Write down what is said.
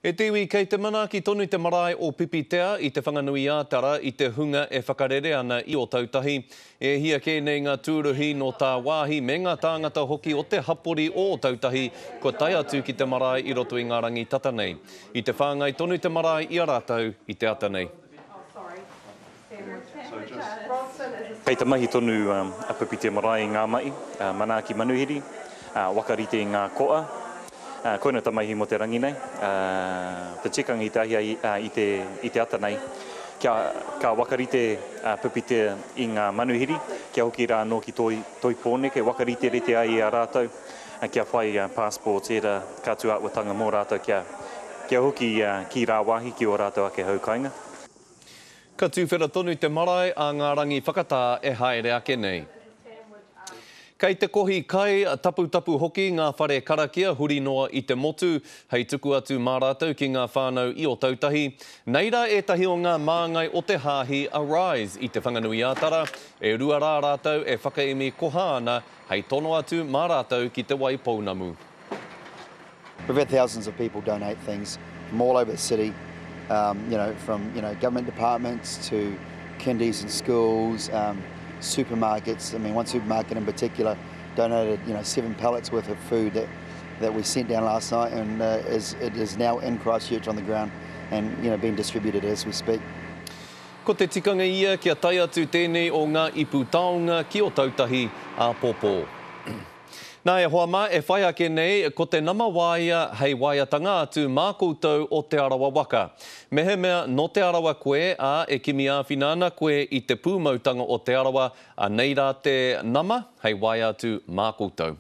E te iwi kei te mana ki tonu te marae o Pipitea i te whanganui ātara i te hunga e whakarere ana i o tautahi. E hia ke nei ngā tūruhi no tā wāhi me ngā tāngata hoki o te hapori o tautahi ko tai atu ki te marae i roto i ngā rangi tata nei. I te whāngai tonu te marae i a rātau i te ata nei. Kei te mahi tonu a Pipitea marae i ngā mai, mana ki manuhiri, wakarite i ngā koa, koina tamahi mo te rangi nei, te tikangi te ahia i te ata nei. Ka wakarite Pipitea i ngā manuhiri, kia hoki rā no ki toi pōne, ke wakarite rete ai a rātou, kia whai passports era katu atwatanga mō rātou, kia hoki ki rā wāhi ki o rātou ake haukainga. Ka tūwhera tonu te marae a ngā rangi whakatā e haere ake nei. Kei te kohi kai tapu hoki ngā whare karakia huri noa i te motu, hei tuku atu mā rātou ki ngā whānau i o tautahi. Neira e tahi o ngā māngai o te hāhi Arise i te whanganui ātara, e rua rā rātou e whakaimi koha ana, hei tono atu mā rātou ki te wai pounamu. We've had thousands of people donate things from all over the city, from government departments to kindies and schools, supermarkets. I mean, one supermarket in particular donated 7 pallets worth of food that we sent down last night, and it is now in Christchurch on the ground and being distributed as we speak. Ko te tikanga ia kia tai atu tēnei o ngā ipu taonga ki o tautahi a Pōpō. Nā e hoa mā e whai ake nei ko te nama waia hei waiatanga atu mā koutou o te arawa waka. Mehe mea no te arawa koe a e kimi āwhinana koe i te pūmautanga o te arawa a nei rā te nama hei waia atu mā koutou.